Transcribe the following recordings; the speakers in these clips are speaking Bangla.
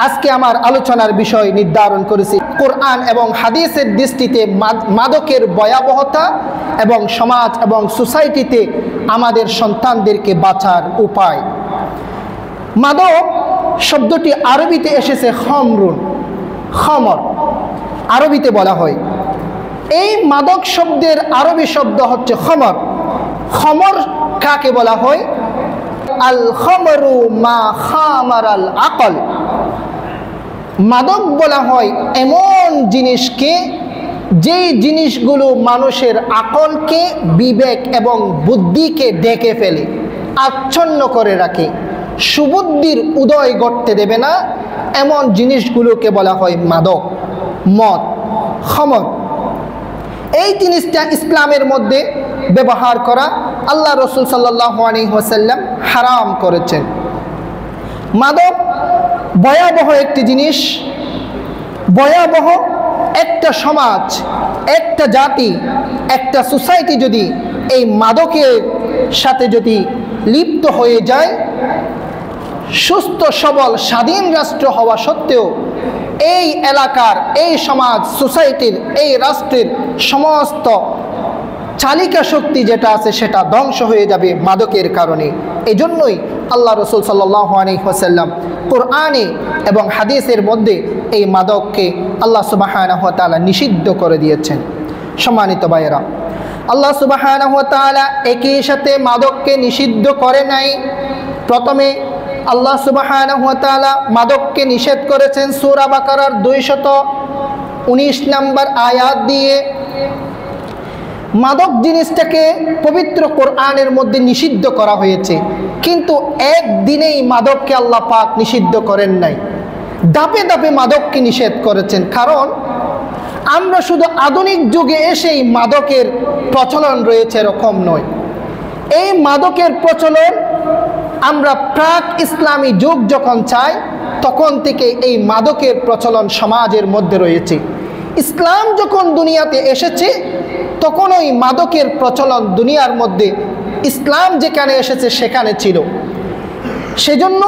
আজকে আমার আলোচনার বিষয় নির্ধারণ করেছি কোরআন এবং হাদিসের দৃষ্টিতে মাদকের ভয়াবহতা এবং সমাজ এবং সোসাইটিতে আমাদের সন্তানদেরকে বাঁচার উপায়। মাদক শব্দটি আরবিতে এসেছে খমরুন, খমর আরবিতে বলা হয়। এই মাদক শব্দের আরবি শব্দ হচ্ছে খমর। খমর কাকে বলা হয়? আল খমরু মা খামার আল আকল। মাদক বলা হয় এমন জিনিসকে যেই জিনিসগুলো মানুষের আকলকে, বিবেক এবং বুদ্ধিকে ডেকে ফেলে, আচ্ছন্ন করে রাখে, সুবুদ্ধির উদয় ঘটতে দেবে না, এমন জিনিসগুলোকে বলা হয় মাদক, মদ, খমর। এই জিনিসটা ইসলামের মধ্যে ব্যবহার করা আল্লাহ রসুল সাল্লাল্লাহু আলাইহি ওয়াসাল্লাম হারাম করেছেন। মাদক ভয়াবহ একটি জিনিস। ভয়াবহ একটা সমাজ, একটা জাতি, একটা সোসাইটি যদি এই মাদকের সাথে যদি লিপ্ত হয়ে যায়, সুস্থ সবল স্বাধীন রাষ্ট্র হওয়া সত্ত্বেও এই এলাকার, এই সমাজ, সোসাইটির, এই রাষ্ট্রের সমস্ত চালিকা শক্তি যেটা আছে সেটা ধ্বংস হয়ে যাবে মাদকের কারণে। এই জন্যই আল্লাহ রসুল সাল্লাল্লাহু আলাইহি ওয়াসাল্লাম কোরআনে এবং হাদিসের মধ্যে এই মাদককে আল্লাহ সুবহানাহু ওয়া তাআলা নিষিদ্ধ করে দিয়েছেন। সম্মানিত ভাইয়েরা, আল্লাহ সুবহানাহু ওয়া তাআলা একই সাথে মাদককে নিষিদ্ধ করে নাই। প্রথমে আল্লাহ সুবহানাহু ওয়া তাআলা মাদককে নিষেধ করেছেন সূরা বাকারার 219 নম্বর আয়াত দিয়ে। মাদক জিনিসটাকে পবিত্র কোরআনের মধ্যে নিষিদ্ধ করা হয়েছে, কিন্তু একদিনেই মাদককে আল্লাহ পাক নিষিদ্ধ করেন নাই, ধাপে ধাপে মাদককে নিষেধ করেছেন। কারণ আমরা শুধু আধুনিক যুগে এসেই মাদকের প্রচলন রয়েছে এরকম নয়। এই মাদকের প্রচলন আমরা প্রাক ইসলামী যুগ যখন চাই তখন থেকে এই মাদকের প্রচলন সমাজের মধ্যে রয়েছে। ইসলাম যখন দুনিয়াতে এসেছে তখন ওই মাদকের প্রচলন দুনিয়ার মধ্যে, ইসলাম যেখানে এসেছে সেখানে ছিল। সেজন্য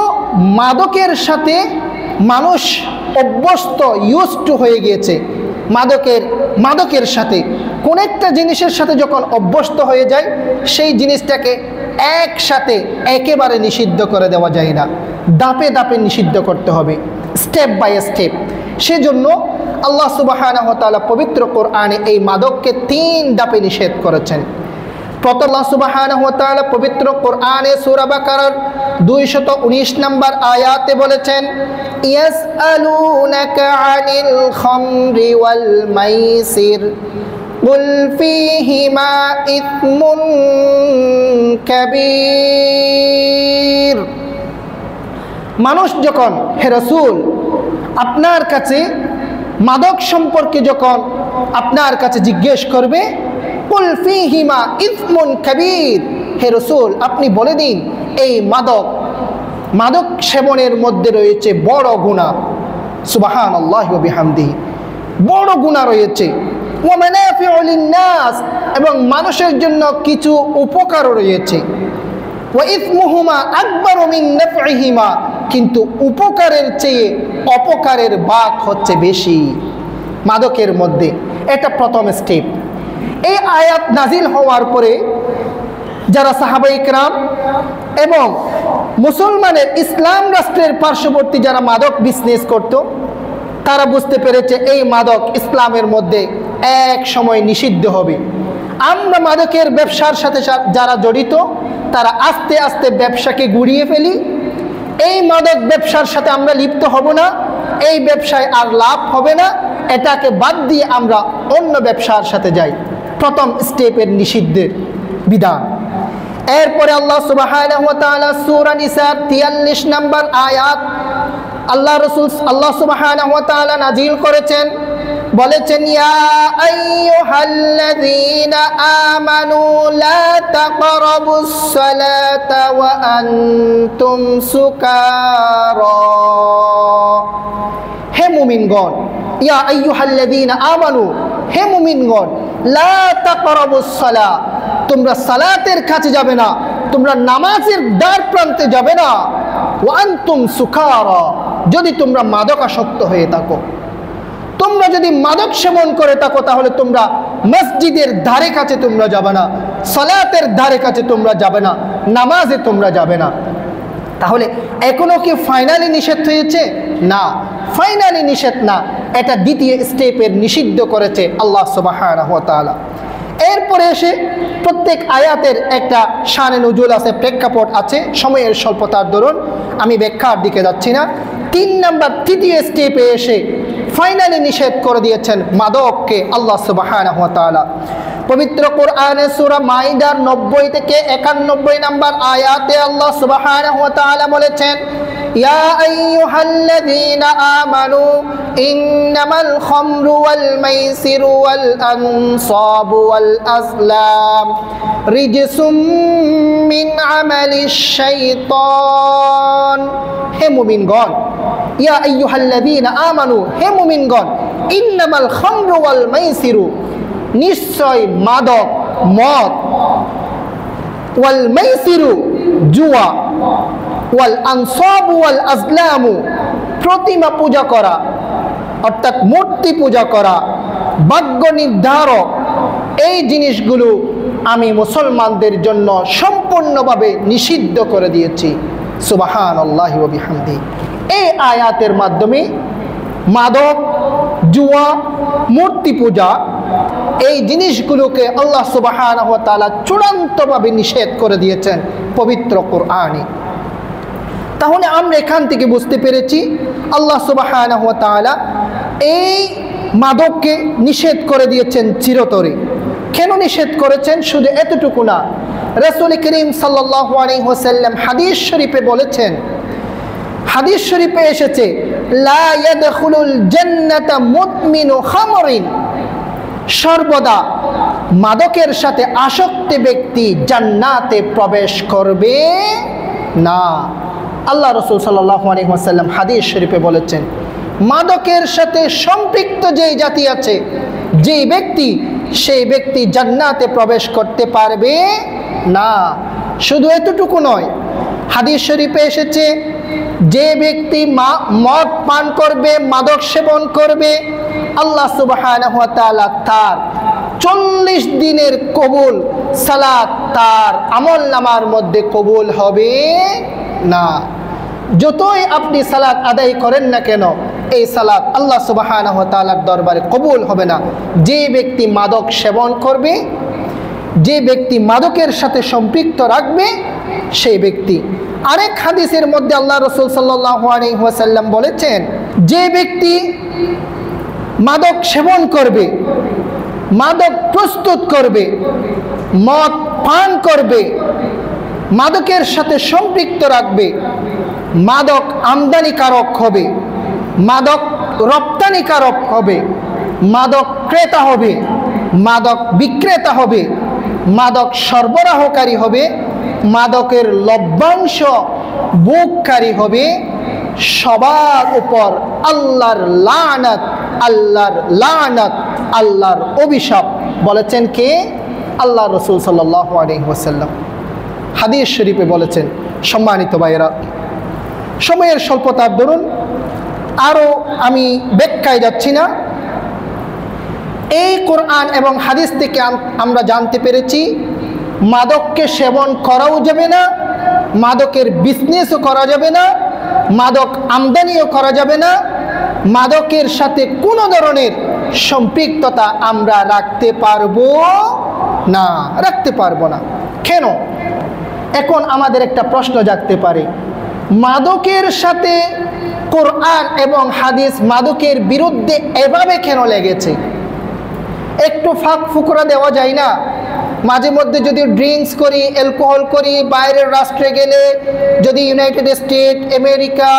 মাদকের সাথে মানুষ অভ্যস্ত, ইউজড টু হয়ে গিয়েছে। মাদকের সাথে কোন একটা জিনিসের সাথে যখন অভ্যস্ত হয়ে যায়, সেই জিনিসটাকে একসাথে একেবারে নিষিদ্ধ করে দেওয়া যায় না, ধাপে ধাপে নিষিদ্ধ করতে হবে, স্টেপ বাই স্টেপ। সেজন্য আল্লাহ সুবহানাহু ওয়া তাআলা পবিত্র কোরআনে এই মাদককে 3 ধাপে নিষেধ করেছেন। প্রথম আল্লাহ সুবহানাহু ওয়া তাআলা পবিত্র কোরআনে সূরা বাকারার 219 নম্বর আয়াতে বলেছেন, ইয়াসআলুনাকা আনিল খামরি ওয়াল মাইসির কুল ফীহিমা ইসমুন কাবীর। মানুষ যখন, হে রাসূল, আপনার কাছে মাদক সম্পর্কে যখন আপনার কাছে জিজ্ঞেস করবে, কুল ফীহিমা ইসমুন কাবীর, হে রাসূল আপনি বলে দিন এই মাদক সেবনের মধ্যে রয়েছে বড় গুনাহ। সুবহানাল্লাহি ওয়া বিহামদিহি, বড় গুনাহ রয়েছে। ওয়া মানাফিউ লিন-নাস, এবং মানুষের জন্য কিছু উপকারও রয়েছে। ওয়া ইসমুহুমা আকবারু মিন নাফইহিমা, কিন্তু উপকারের চেয়ে অপকারের ভাগ হচ্ছে বেশি মাদকের মধ্যে। এটা প্রথম স্টেপ। এই আয়াত নাজিল হওয়ার পরে যারা সাহাবায়ে কেরাম এবং মুসলমানের, ইসলাম রাষ্ট্রের পার্শ্ববর্তী যারা মাদক বিজনেস করত, তারা বুঝতে পেরেছে এই মাদক ইসলামের মধ্যে এক সময় নিষিদ্ধ হবে। আমরা মাদকের ব্যবসার সাথে যারা জড়িত তারা আস্তে আস্তে ব্যবসাকে গুড়িয়ে ফেলি। এই মাদক ব্যবসার সাথে আমরা লিপ্ত হব না, এই ব্যবসায় আর লাভ হবে না, এটাকে বাদ দিয়ে আমরা অন্য ব্যবসার সাথে যাই। প্রথম স্টেপের নিষিদ্ধের বিধান। এরপরে আল্লাহ সুবহানাহু ওয়া তাআলা সূরা নিসার 43 নম্বর আয়াত আল্লাহ সুবহানাহু ওয়া তাআলা নাজিল করেছেন, বলেছেন, ইয়া আইয়ুহাল্লাযীনা আমানু লা তাকরাবুস সালাতা ওয়া আনতুম সুকারা। হে মুমিনগণ, ইয়া আইয়ুহাল্লাযীনা আমানু, হে মুমিনগণ, লা তাকরাবুস সালাহ, তোমরা সালাতের কাছে যাবে না, তোমরা নামাজের দ্বার প্রান্তে যাবে না। ওয়া আনতুম সুকারা, যদি তোমরা মাদকাসক্ত হয়ে থাকো, তোমরা যদি মাদক সেবন করে থাকো, তাহলে তোমরা মসজিদের ধারে কাছে তোমরা যাবে না, সালাতের ধারে কাছে তোমরা যাবে না, নামাজে তোমরা যাবে না। তাহলে এখনো কি ফাইনালি নিষেধ হয়েছে? না, ফাইনালি নিষেধ না, এটা দ্বিতীয় স্টেপের নিষিদ্ধ করেছে আল্লাহ সুবহানাহু ওয়া তাআলা। এরপরে এসে প্রত্যেক আয়াতের একটা শানে নুজুল আছে, প্রেক্ষাপট আছে। সময়ের স্বল্পতার দরুন আমি ব্যাখ্যার দিকে যাচ্ছি না। 3 নম্বর তৃতীয় স্টেপে এসে ফাইনালি নিষেধ করে দিয়েছেন মাদককে আল্লাহ সুবহানাহু ওয়া তাআলা। পবিত্র কোরআনে সূরা মাইদার 90 থেকে 91 নম্বর আয়াতে আল্লাহ সুবহানাহু ওয়া তাআলা বলেছেন, ইয়া আইয়ুহাল্লাযীনা আমানু ইন্নামাল খামরু ওয়াল মাইসিরু ওয়াল আনসাবু ওয়াল আজলাম রিজসুম মিন আমালিশ শাইতান। হে মুমিনগণ, ইয়া আইয়ুহাল্লাযীনা আমানু, হে মুমিনগণ, ইন্নামাল খামরু ওয়াল মাইসিরু, নিশ্চয় মাদক মদ, ওয়াল মাইসিরু জুয়া, ওয়াল আনসাবু ওয়াল আজলামু প্রতিমা পূজা করা অর্থাৎ মূর্তি পূজা করা, ভাগ্য নির্ধারক, এই জিনিসগুলো আমি মুসলমানদের জন্য সম্পূর্ণভাবে নিষিদ্ধ করে দিয়েছি। সুবহানাল্লাহি ওয়া বিহামদিহি। এই আয়াতের মাধ্যমে মাদক, জুয়া, মূর্তি পূজা, এই জিনিসগুলোকে আল্লাহ সুবহানাহু ওয়া তাআলা চূড়ান্তভাবে নিষেধ করে দিয়েছেন পবিত্র কোরআনে। তাহলে আমরা এখান থেকে বুঝতে পেরেছি আল্লাহ সুবহানাহু ওয়া তাআলা এই মাদককে নিষেধ করে দিয়েছেন চিরতরে। কেন নিষেধ করেছেন? শুধু এতটুকু না, রাসূল করিম সাল্লাল্লাহু আলাইহি ওয়াসাল্লাম হাদিস শরীফে বলেছেন, হাদিস শরীফে এসেছে, লা ইয়াদখুলুল জান্নাতা মুদমিনু খামরিন, সর্বদা মাদকের সাথে আসক্ত ব্যক্তি জান্নাতে প্রবেশ করবে না। আল্লাহ রাসূল সাল্লাল্লাহু আলাইহি ওয়াসাল্লাম হাদিস শরীফে বলেছেন, মাদকের সাথে সম্পৃক্ত যেই জাতি আছে, যেই ব্যক্তি, সেই ব্যক্তি জান্নাতে প্রবেশ করতে পারবে না। শুধু এতটুকু নয়, হাদিস শরীফে এসেছে, যে ব্যক্তি মদ পান করবে, মাদক সেবন করবে, আল্লাহ সুবহানাহু ওয়া তাআলা তার 40 দিনের কবুল সালাত তার আমল নামার মধ্যে কবুল হবে না। যতই আপনি সালাত আদায় করেন না কেন, এই সালাত আল্লাহ সুবহানাহু ওয়া তাআলার দরবারে কবুল হবে না। যে ব্যক্তি মাদক সেবন করবে, যে ব্যক্তি মাদকের সাথে সম্পৃক্ত রাখবে, সেই ব্যক্তি। আরেক হাদিসের মধ্যে আল্লাহ রাসূল সাল্লাল্লাহু আলাইহি ওয়াসাল্লাম বলেছেন, যে ব্যক্তি মাদক সেবন করবে, মাদক প্রস্তুত করবে, মদ পান করবে, মাদকের সাথে সম্পৃক্ত রাখবে, মাদক আমদানিকারক হবে, মাদক রপ্তানিকারক হবে, মাদক ক্রেতা হবে, মাদক বিক্রেতা হবে, মাদক সরবরাহকারী হবে, মাদকের লভ্যাংশ ভোগকারী হবে, সবার উপর আল্লাহর লানত, আল্লাহর লানত, আল্লাহর অভিশাপ। বলেছেন কে? আল্লাহ রাসূল সাল্লাল্লাহু আলাইহি ওয়াসাল্লাম হাদিস শরীফে বলেছেন। সম্মানিত ভাইয়েরা, সময়ের স্বল্পতার দরুন আরও আমি ব্যাখ্যায় যাচ্ছি না। এই কোরআন এবং হাদিস থেকে আমরা জানতে পেরেছি, মাদককে সেবন করাও যাবে না, মাদকের বিজনেসও করা যাবে না, মাদক আমদানিও করা যাবে না, মাদকের সাথে কোনো ধরনের সম্পৃক্ততা আমরা রাখতে পারবো না, রাখতে পারবো না। কেন? এখন আমাদের একটা প্রশ্ন জাগতে পারে, মাদকের সাথে কোরআন এবং হাদিস মাদকের বিরুদ্ধে এভাবে কেন লেগেছে? একটু ফাঁক ফুকরা দেওয়া যায় না? মাঝে মধ্যে যদি ড্রিঙ্কস করি, অ্যালকোহল করি, বাইরের রাষ্ট্রে গেলে, যদি ইউনাইটেড স্টেট, আমেরিকা,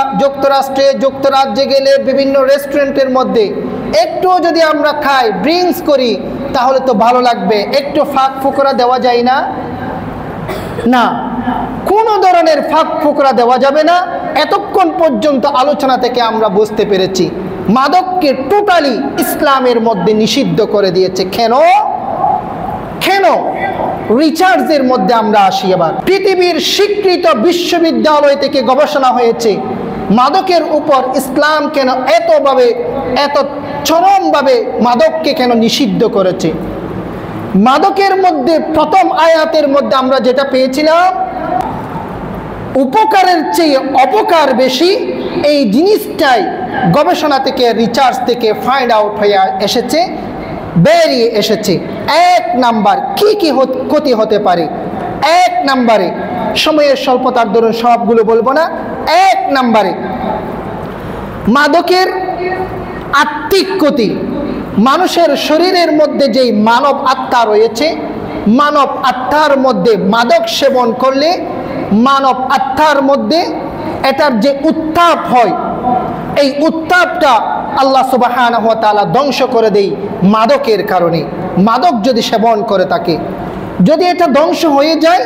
যুক্তরাজ্যে গেলে বিভিন্ন রেস্টুরেন্টের মধ্যে একটু যদি আমরা খাই, ড্রিঙ্কস করি, তাহলে তো ভালো লাগবে। একটু ফাঁক ফুকরা দেওয়া যায় না? না, কোনো ধরনের ফাঁক ফুকরা দেওয়া যাবে না। এতক্ষণ পর্যন্ত আলোচনা থেকে আমরা বুঝতে পেরেছি মাদককে টোটালি ইসলামের মধ্যে নিষিদ্ধ করে দিয়েছে। কেন? কেন? রিসার্চের মধ্যে আমরা আসি। এবার পৃথিবীর স্বীকৃত বিশ্ববিদ্যালয় থেকে গবেষণা হয়েছে, মাদকের উপর ইসলাম কেন এত চরমভাবে মাদককে কেন নিষিদ্ধ করেছে? মাদকের মধ্যে প্রথম আয়াতের মধ্যে আমরা যেটা পেয়েছিলাম, উপকারের চেয়ে অপকার বেশি, এই জিনিসটাই গবেষণা থেকে, রিসার্চ থেকে ফাইন্ড আউট হয়ে এসেছে, বেরিয়ে এসেছে। এক নাম্বার কি কি ক্ষতি হতে পারে? এক নাম্বারে, সময়ের স্বল্পতার দরুন সবগুলো বলবো না, এক নাম্বারে মাদকের আত্মিক ক্ষতি। মানুষের শরীরের মধ্যে যেই মানব আত্মা রয়েছে, মানব আত্মার মধ্যে মাদক সেবন করলে মানব আত্মার মধ্যে এটার যে উত্তাপ হয়, এই উত্তাপটা আল্লাহ সুবহানাহু ওয়া তাআলা ধ্বংস করে দেয় মাদকের কারণে। মাদক যদি সেবন করে থাকে, যদি এটা ধ্বংস হয়ে যায়,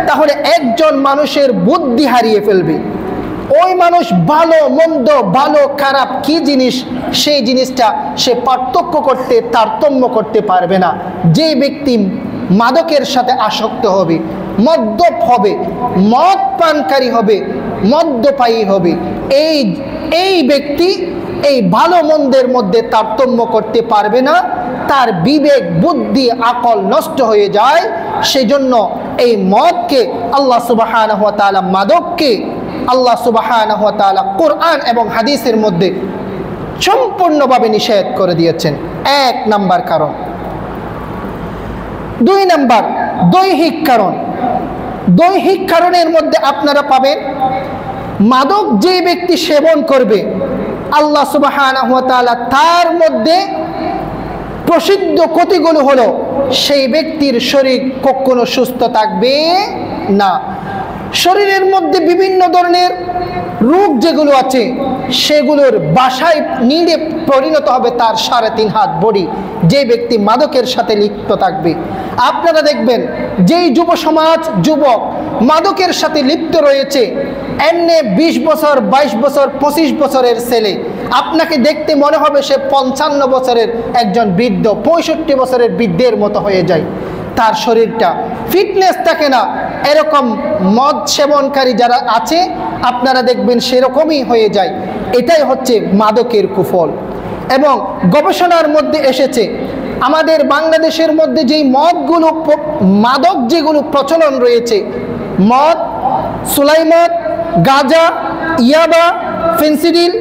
তাহলে একজন মানুষের বুদ্ধি হারিয়ে ফেলবে। ওই মানুষ ভালো মন্দ, ভালো খারাপ কি জিনিস, সেই জিনিসটা সে পার্থক্য করতে, তারতম্য করতে পারবে না। যে ব্যক্তি মাদকের সাথে আসক্ত হবে, মদ্যপ হবে, মদ পানকারী হবে, মদ্যপায়ী হবে, এই ব্যক্তি এই ভালো মন্দের মধ্যে তারতম্য করতে পারবে না। তার বিবেক, বুদ্ধি, আকল নষ্ট হয়ে যায়। সেজন্য এই মদকে আল্লাহ সুবহানাহু ওয়া তাআলা, মাদককে আল্লাহ সুবহানাহু ওয়া তাআলা কোরআন এবং হাদিসের মধ্যে সম্পূর্ণভাবে নিষেধ করে দিয়েছেন। এক নাম্বার কারণ। দুই নাম্বার, দৈহিক কারণ। দৈহিক কারণের মধ্যে আপনারা পাবেন, মাদক যে ব্যক্তি সেবন করবে, আল্লাহ সুবহানাহু ওয়া তাআলা তার মধ্যে প্রসিদ্ধ ক্ষতিগুলো হলো, সেই ব্যক্তির শরীর কখনো সুস্থ থাকবে না। শরীরের মধ্যে বিভিন্ন ধরনের রোগ যেগুলো আছে, সেগুলোর বাসায় নিয়ে পরিণত হবে তার 3.5 হাত বডি, যে ব্যক্তি মাদকের সাথে লিপ্ত থাকবে। আপনারা দেখবেন যেই যুব সমাজ, যুবক মাদকের সাথে লিপ্ত রয়েছে, এমনি 20 বছর, 22 বছর, 25 বছরের ছেলে, আপনাকে দেখতে মনে হবে সে 55 বছরের একজন বৃদ্ধ, 65 বছরের বৃদ্ধের মতো হয়ে যায়। তার শরীরটা ফিটনেস থাকে না। এরকম মদ সেবনকারী যারা আছে, আপনারা দেখবেন সেরকমই হয়ে যায়। এটাই হচ্ছে মাদকের কুফল। এবং গবেষণার মধ্যে এসেছে, আমাদের বাংলাদেশের মধ্যে যেই মদগুলো, মাদক যেগুলো প্রচলন রয়েছে, মদ, সুলাইমদ, গাঁজা, ইয়াবা, ফেন্সিডিল,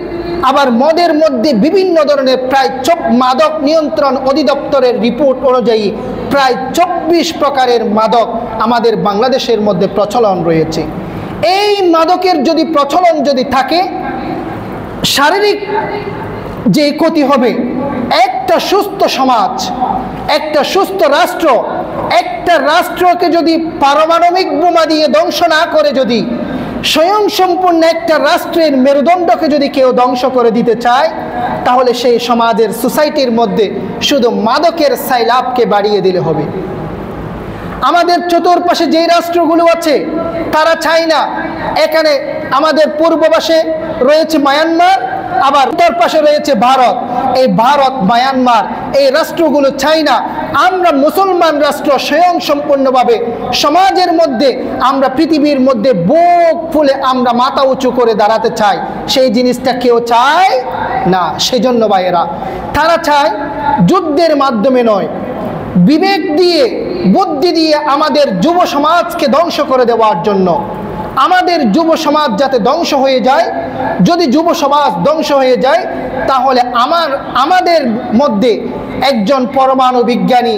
আবার মদের মধ্যে বিভিন্ন ধরনের প্রায় মাদক নিয়ন্ত্রণ অধিদপ্তরের রিপোর্ট অনুযায়ী প্রায় 24 প্রকারের মাদক আমাদের বাংলাদেশের মধ্যে প্রচলন রয়েছে। এই মাদকের যদি প্রচলন যদি থাকে, শারীরিক যে ক্ষতি হবে, একটা সুস্থ সমাজ, একটা সুস্থ রাষ্ট্র, একটা রাষ্ট্রকে যদি পারমাণবিক বোমা দিয়ে ধ্বংস না করে, যদি স্বয়ং সম্পূর্ণ একটা রাষ্ট্রের মেরুদণ্ডকে যদি কেউ ধ্বংস করে দিতে চায়, তাহলে সেই সমাজের, সোসাইটির মধ্যে শুধু মাদকের সাইলাবকে বাড়িয়ে দিলে হবে। আমাদের চতুর্পাশে যেই রাষ্ট্রগুলো আছে, তারা চায় না, এখানে আমাদের পূর্ব পাশে রয়েছে মায়ানমার, আবার উত্তর পাশে রয়েছে ভারত। এই ভারত, মায়ানমার, এই রাষ্ট্রগুলো চায় না আমরা মুসলমান রাষ্ট্র স্বয়ং সম্পূর্ণভাবে সমাজের মধ্যে, আমরা পৃথিবীর মধ্যে বুক ফুলে আমরা মাথা উঁচু করে দাঁড়াতে চাই। সেই জিনিসটা কেউ চায় না। সেজন্য ভাইয়েরা, তারা চায় যুদ্ধের মাধ্যমে নয়, বিবেক দিয়ে, বুদ্ধি দিয়ে আমাদের যুব সমাজকে ধ্বংস করে দেওয়ার জন্য। আমাদের যুব সমাজ যাতে ধ্বংস হয়ে যায়, যদি যুব সমাজ ধ্বংস হয়ে যায়, তাহলে আমাদের মধ্যে একজন পরমাণু বিজ্ঞানী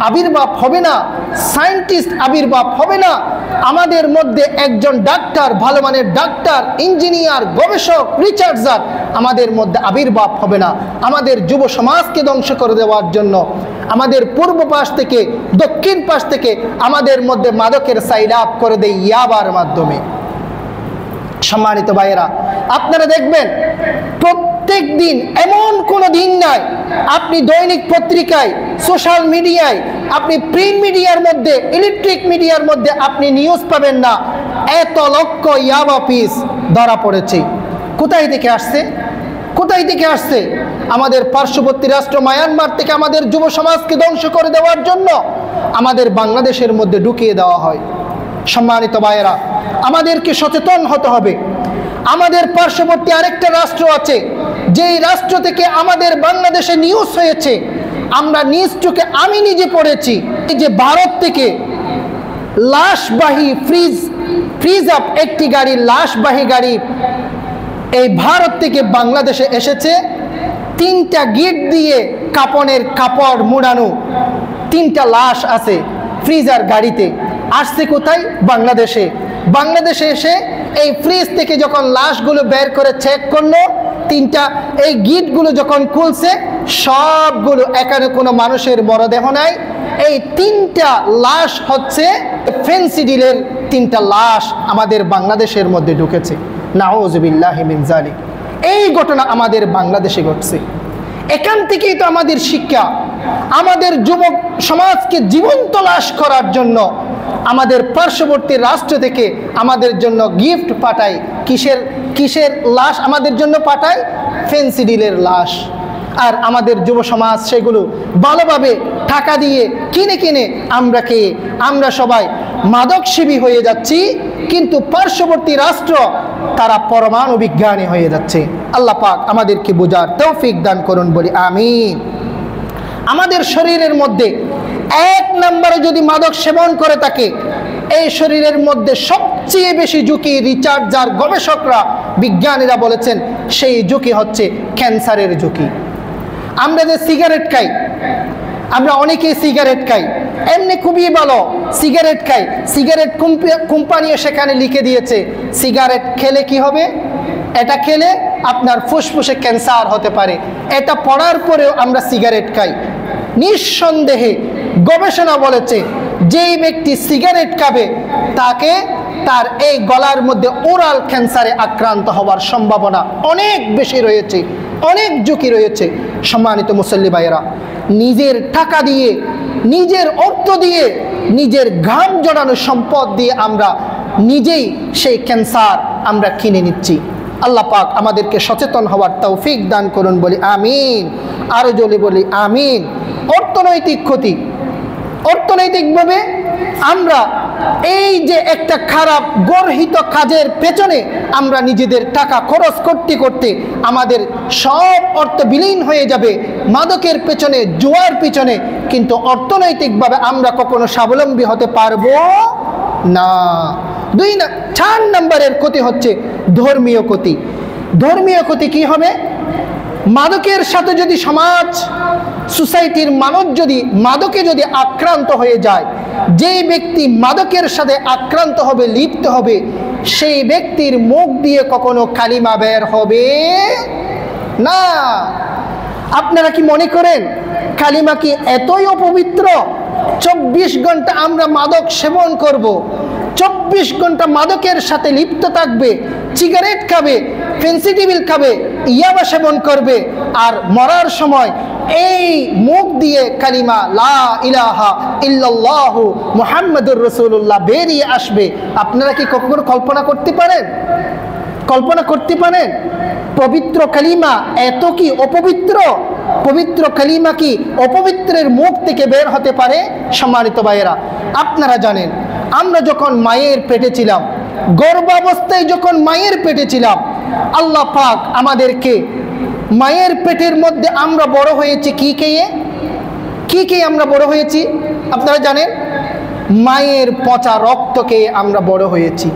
আবির্ভাব হবে না, সায়েন্টিস্ট আবির্ভাব হবে না, আমাদের মধ্যে একজন ডাক্তার, ভালো মানের ডাক্তার, ইঞ্জিনিয়ার, গবেষক, রিসার্চার আমাদের মধ্যে আবির্ভাব হবে না। আমাদের যুব সমাজকে ধ্বংস করে দেওয়ার জন্য আমাদের পূর্ব পাশ থেকে, দক্ষিণ পাশ থেকে আমাদের মধ্যে মাদকের সাইলাব করে দেয় ইয়াবার মাধ্যমে। সম্মানিত ভাইয়েরা, আপনারা দেখবেন প্রত্যেক দিন এমন কোনো দিন নাই আপনি দৈনিক পত্রিকায়, সোশ্যাল মিডিয়ায়, আপনি প্রিন্ট মিডিয়ার মধ্যে, ইলেকট্রিক মিডিয়ার মধ্যে আপনি নিউজ পাবেন না এত লক্ষ ইয়াবা পিস ধরা পড়েছে। কোথায় থেকে আসছে? কোথায় থেকে আসছে? আমাদের পার্শ্ববর্তী রাষ্ট্র মায়ানমার থেকে আমাদের যুব সমাজকে ধ্বংস করে দেওয়ার জন্য আমাদের বাংলাদেশের মধ্যে ঢুকিয়ে দেওয়া হয়। সম্মানিত ভাইয়েরা, আমাদেরকে সচেতন হতে হবে। আমাদের পার্শ্ববর্তী আরেকটা রাষ্ট্র আছে, যেই রাষ্ট্র থেকে আমাদের বাংলাদেশে নিউজ হয়েছে, আমরা নিউজ চোখে আমি নিজে পড়েছি, যে ভারত থেকে লাশবাহী ফ্রিজ আপ একটি গাড়ি, লাশবাহী গাড়ি এই ভারত থেকে বাংলাদেশে এসেছে। 3টা গেট দিয়ে কাপড়ের কাপড় মোড়ানো 3টা লাশ আছে ফ্রিজার গাড়িতে। আসছে কোথায়? বাংলাদেশে। বাংলাদেশে এসে এই ফ্রিজ থেকে যখন লাশগুলো বের করে চেক করলো, 3টা এই গিটগুলো যখন খুলছে, সবগুলো, এখানে কোনো মানুষের মরদেহ নাই। এই 3টা লাশ হচ্ছে ফেন্সিডিলের 3টা লাশ আমাদের বাংলাদেশের মধ্যে ঢুকেছে। নাউযুবিল্লাহি মিন যালিক। এই ঘটনা আমাদের বাংলাদেশে ঘটছে। এখান থেকেই তো আমাদের শিক্ষা। আমাদের যুবক সমাজকে জীবন্ত লাশ করার জন্য আমাদের পার্শ্ববর্তী রাষ্ট্র থেকে আমাদের জন্য গিফট পাঠায়। কিসের লাশ আমাদের জন্য পাঠায়? ফেন্সিডিলের লাশ। আর আমাদের যুব সমাজ সেগুলো ভালোভাবে টাকা দিয়ে কিনে আমরা সবাই মাদকসেবী হয়ে যাচ্ছি, কিন্তু পার্শ্ববর্তী রাষ্ট্র তারা পরমাণু বিজ্ঞানী হয়ে যাচ্ছে। আল্লাহ পাক আমাদেরকে বোঝার তৌফিক দান করুন, বলি আমিন। আমাদের শরীরের মধ্যে 1 নম্বরে যদি মাদক সেবন করে থাকে, এই শরীরের মধ্যে সবচেয়ে বেশি ঝুঁকি, রিচার্ড যার গবেষকরা বিজ্ঞানীরা বলেছেন, সেই ঝুঁকি হচ্ছে ক্যান্সারের ঝুঁকি। আমরা যে সিগারেট খাই, আমরা অনেকেই সিগারেট খাই, এমনি খুবই ভালো সিগারেট খাই। সিগারেট কোম্পানিও সেখানে লিখে দিয়েছে সিগারেট খেলে কি হবে, এটা খেলে আপনার ফুসফুসে ক্যান্সার হতে পারে। এটা পড়ার পরেও আমরা সিগারেট খাই। নিঃসন্দেহে গবেষণা বলেছে, যেই ব্যক্তি সিগারেট খাবে তার এই গলার মধ্যে ওরাল ক্যান্সারে আক্রান্ত হওয়ার সম্ভাবনা অনেক বেশি রয়েছে, অনেক ঝুঁকি রয়েছে। সম্মানিত মুসল্লি ভাইয়েরা, নিজের টাকা দিয়ে, নিজের অর্থ দিয়ে, নিজের ঘাম জড়ানো সম্পদ দিয়ে আমরা নিজেই সেই ক্যান্সার আমরা কিনে নিচ্ছি। আল্লাহ পাক আমাদেরকে সচেতন হওয়ার তৌফিক দান করুন, বলি আমিন। আরো জোরে বলি আমিন। অর্থনৈতিক ক্ষতি, অর্থনৈতিকভাবে আমরা এই যে একটা খারাপ গর্হিত কাজের পেছনে আমরা নিজেদের টাকা খরচ করতে করতে আমাদের সব অর্থ বিলীন হয়ে যাবে মাদকের পেছনে, জুয়ার পিছনে, কিন্তু অর্থনৈতিকভাবে আমরা কখনো স্বাবলম্বী হতে পারবো না। 4 নম্বরের ক্ষতি হচ্ছে ধর্মীয় ক্ষতি। ধর্মীয় ক্ষতি কি হবে? মাদকের সাথে যদি সমাজ, সোসাইটির মানুষ যদি মাদকে যদি আক্রান্ত হয়ে যায়, যেই ব্যক্তি মাদকের সাথে আক্রান্ত হবে, লিপ্ত হবে, সেই ব্যক্তির মুখ দিয়ে কখনো কালিমা বের হবে না। আপনারা কি মনে করেন কালিমা কি এতই অপবিত্র? 24 ঘন্টা আমরা মাদক সেবন করব, 24 ঘন্টা মাদকের সাথে লিপ্ত থাকবে, সিগারেট খাবে, ফেন্সিডিল খাবে, ইয়াবা সেবন করবে, আর মরার সময় এই মুখ দিয়ে কালিমা লা ইলাহা ইল্লাল্লাহু মুহাম্মাদুর রাসূলুল্লাহ বেরিয়ে আসবে। আপনারা কি কখনো কল্পনা করতে পারেন? কল্পনা করতে পারেন পবিত্র কালিমা এত কি অপবিত্র? পবিত্র কালিমা কি অপবিত্রের মুখ থেকে বের হতে পারে? সম্মানিত ভাইয়েরা, আপনারা জানেন, আমরা যখন মায়ের পেটে ছিলাম, গর্ভাবস্থায় যখন মায়ের পেটে ছিলাম, আল্লাহ পাক আমাদেরকে মায়ের পেটের মধ্যে আমরা বড় হয়েছি কি খেয়ে আমরা বড় হয়েছি? আপনারা জানেন, মায়ের পচা রক্ত খেয়ে আমরা বড় হয়েছি।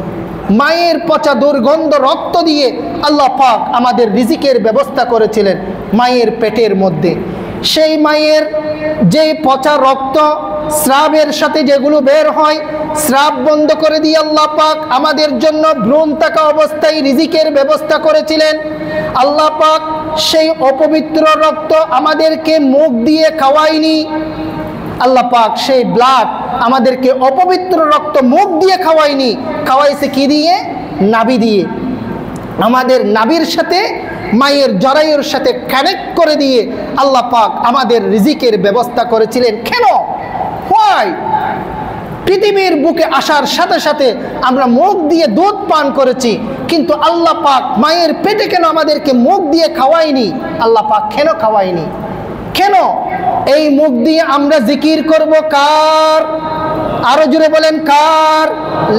মায়ের পচা দুর্গন্ধ রক্ত দিয়ে আল্লাহ পাক আমাদের রিজিকের ব্যবস্থা করেছিলেন মায়ের পেটের মধ্যে। সেই মায়ের যে পচা রক্ত স্রাবের সাথে যেগুলো বের হয়, স্রাব বন্ধ করে দিয়ে আল্লাহ পাক আমাদের জন্য ভ্রূণ থাকা অবস্থায় রিজিকের ব্যবস্থা করেছিলেন। আল্লাহ পাক সেই অপবিত্র রক্ত আমাদেরকে মুখ দিয়ে খাওয়ায়নি। আল্লাহ পাক সেই ব্লাড আমাদেরকে অপবিত্র রক্ত মুখ দিয়ে খাওয়ায়নি, খাওয়াইছে কি দিয়ে? নাভি দিয়ে। আমাদের নাভির সাথে, মায়ের জরায়ুর সাথে কানেক্ট করে দিয়ে আল্লাহ পাক আমাদের রিজিকের ব্যবস্থা করেছিলেন। কেন? হোয়াই? পৃথিবীর বুকে আসার সাথে সাথে আমরা মুখ দিয়ে দুধ পান করেছি, কিন্তু আল্লাহ পাক মায়ের পেটে কেন আমাদেরকে মুখ দিয়ে খাওয়ায়নি? আল্লাহ পাক কেন খাওয়ায়নি? কেন? এই মুখ দিয়ে আমরা জিকির করব কার? আরো জোরে বলেন কার?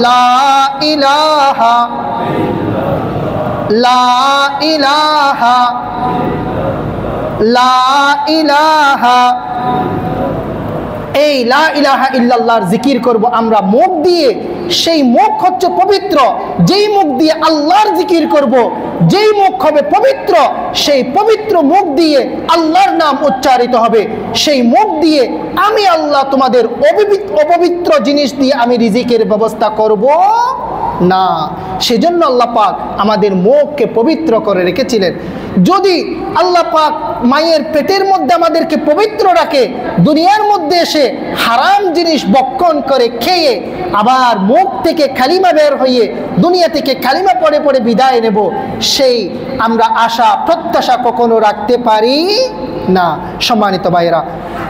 লা ইলাহা লা ইলাহা, লা ইলাহা, এই লা ইলাহা ইল্লাল্লাহর জিকির করব আমরা মুখ দিয়ে। সেই মুখ হচ্ছে পবিত্র, যেই মুখ দিয়ে আল্লাহর জিকির করব, যেই মুখ হবে পবিত্র, সেই পবিত্র মুখ দিয়ে আল্লাহর নাম উচ্চারিত হবে। সেই মুখ দিয়ে আমি আল্লাহ তোমাদের অপবিত্র জিনিস দিয়ে আমি রিজিকের ব্যবস্থা করব না। সেজন্য আল্লাহ পাক আমাদের মুখকে পবিত্র করে রেখেছিলেন। যদি আল্লাহ পাক মায়ের পেটের মধ্যে আমাদেরকে পবিত্র রাখে, দুনিয়ার মধ্যে এসে হারাম জিনিস ভক্ষণ করে খেয়ে আবার মুখ থেকে কালিমা বের হয়ে দুনিয়া থেকে কালিমা পড়ে পড়ে বিদায় নেব, সেই আমরা আশা প্রত্যাশা কখনো রাখতে পারি না। সম্মানিত ভাইয়েরা,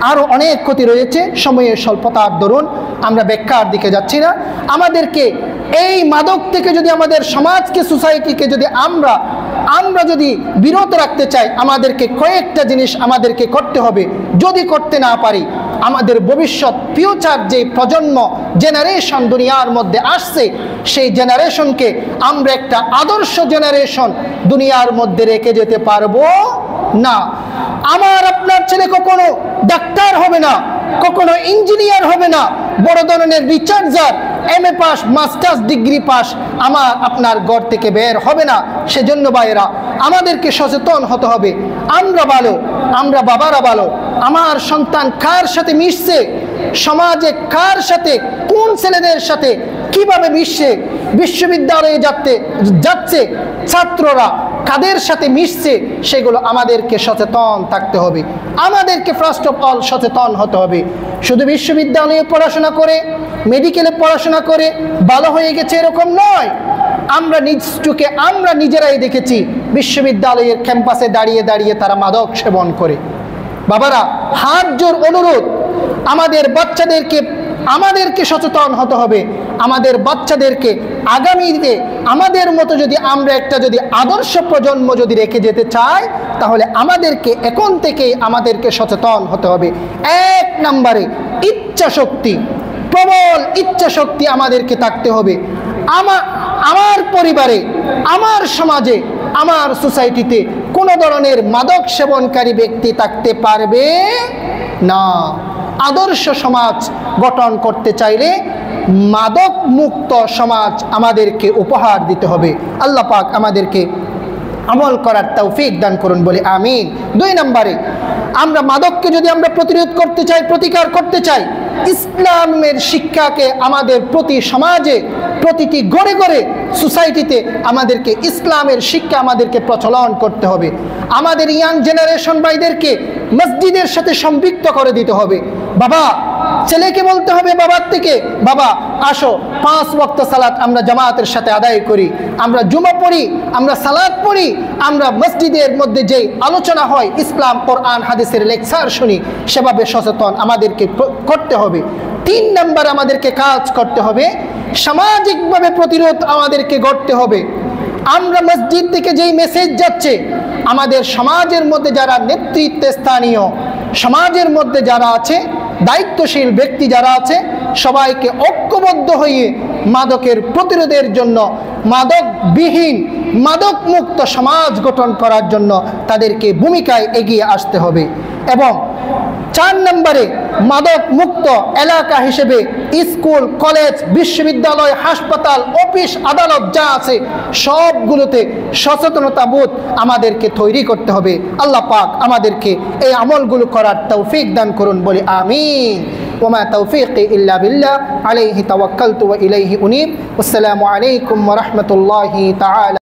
আরও অনেক ক্ষতি রয়েছে, সময়ের স্বল্পতার দরুন আমরা ব্যাখ্যার দিকে যাচ্ছি না। আমাদেরকে এই মাদক থেকে যদি আমাদের সমাজকে, সোসাইটিকে যদি আমরা যদি বিরত রাখতে চাই, আমাদেরকে কয়েকটা জিনিস আমাদেরকে করতে হবে। যদি করতে না পারি, আমাদের ভবিষ্যৎ ফিউচার যে প্রজন্ম জেনারেশন দুনিয়ার মধ্যে আসছে, সেই জেনারেশনকে আমরা একটা আদর্শ জেনারেশন দুনিয়ার মধ্যে রেখে যেতে পারবো না। আমার আপনার ছেলে কখনো ডাক্তার হবে না, কখনো ইঞ্জিনিয়ার হবে না, বড় ধরনের researcher, MA pass, masters degree pass আমার আপনার ঘর থেকে বের হবে না। সেজন্য ভাইয়েরা, আমাদেরকে সচেতন হতে হবে। আমরা ভালো, আমরা বাবারা ভালো, আমার সন্তান কার সাথে মিশছে, সমাজে কার সাথে, কোন ছেলেদের সাথে কিভাবে মিশছে, বিশ্ববিদ্যালয়ে যাচ্ছে ছাত্ররা কাদের সাথে মিশছে, সেগুলো আমাদেরকে সচেতন থাকতে হবে। আমাদেরকে ফার্স্ট অফ অল সচেতন হতে হবে। শুধু বিশ্ববিদ্যালয়ে পড়াশোনা করে, মেডিকেলে পড়াশোনা করে ভালো হয়ে গেছে এরকম নয়। আমরা নিজ চোখে আমরা নিজেরাই দেখেছি, বিশ্ববিদ্যালয়ের ক্যাম্পাসে দাঁড়িয়ে দাঁড়িয়ে তারা মাদক সেবন করে। বাবারা, হাত জোর অনুরোধ, আমাদেরকে সচেতন হতে হবে। আমাদের বাচ্চাদেরকে আগামীতে আমাদের মতো যদি আমরা একটা যদি আদর্শ প্রজন্ম যদি রেখে যেতে চাই, তাহলে আমাদেরকে এখন থেকেই আমাদেরকে সচেতন হতে হবে। এক নম্বরে ইচ্ছা শক্তি, প্রবল ইচ্ছা শক্তি আমাদেরকে থাকতে হবে। আমার পরিবারে, আমার সমাজে, আমার সোসাইটিতে কোনো ধরনের মাদক সেবনকারী ব্যক্তি থাকতে পারবে না। আদর্শ সমাজ গঠন করতে চাইলে মাদক মুক্ত সমাজ আমাদেরকে উপহার দিতে হবে। আল্লাহ পাক আমাদেরকে আমল করার তৌফিক দান করুন বলে আমিন। 2 নম্বরে, আমরা মাদককে যদি আমরা প্রতিরোধ করতে চাই, প্রতিকার করতে চাই, ইসলামের শিক্ষাকে আমাদের প্রতি সমাজে, প্রতিটি ঘরে ঘরে, সোসাইটিতে আমাদেরকে ইসলামের শিক্ষা আমাদেরকে প্রচলন করতে হবে। আমাদের ইয়াং জেনারেশন ভাইদেরকে মসজিদের সাথে সম্পৃক্ত করে দিতে হবে। বাবা, ছেলেকে বলতে হবে বাবার থেকে, বাবা আসো 5 ওয়াক্ত সালাত আমরা জামাতের সাথে আদায় করি, আমরা জুমা পড়ি, আমরা সালাত পড়ি, আমরা মসজিদের মধ্যে যেই আলোচনা হয়, ইসলাম কোরআন হাদিসের লেকচার শুনি, সেভাবে সচেতন আমাদেরকে করতে হবে। 3 নম্বর আমাদেরকে কাজ করতে হবে, সামাজিকভাবে প্রতিরোধ আমাদেরকে গড়তে হবে। আমরা মসজিদ থেকে যেই মেসেজ যাচ্ছে, আমাদের সমাজের মধ্যে যারা নেতৃত্বে স্থানীয়, সমাজের মধ্যে যারা আছে, দায়িত্বশীল ব্যক্তি যারা আছে, সবাইকে ঐক্যবদ্ধ হয়ে মাদকের প্রতিরোধের জন্য, মাদকবিহীন, মাদক মুক্ত সমাজ গঠন করার জন্য তাদেরকে ভূমিকায় এগিয়ে আসতে হবে। এবং 4 নম্বরে, মাদক মুক্ত এলাকা হিসেবে স্কুল, কলেজ, বিশ্ববিদ্যালয়, হাসপাতাল, অফিস, আদালত যা আছে সবগুলোতে সচেতনতা বোধ আমাদেরকে তৈরি করতে হবে। আল্লাহ পাক আমাদেরকে এই আমলগুলো করার তৌফিক দান করুন বলে আমিন। ওমা তৌফিকি ইল্লা বিল্লাহ, আলাইহি তাওয়াক্কালতু ওয়া ইলাইহি উনীব। আসসালামু আলাইকুম ওয়া রাহমাতুল্লাহি তাআলা।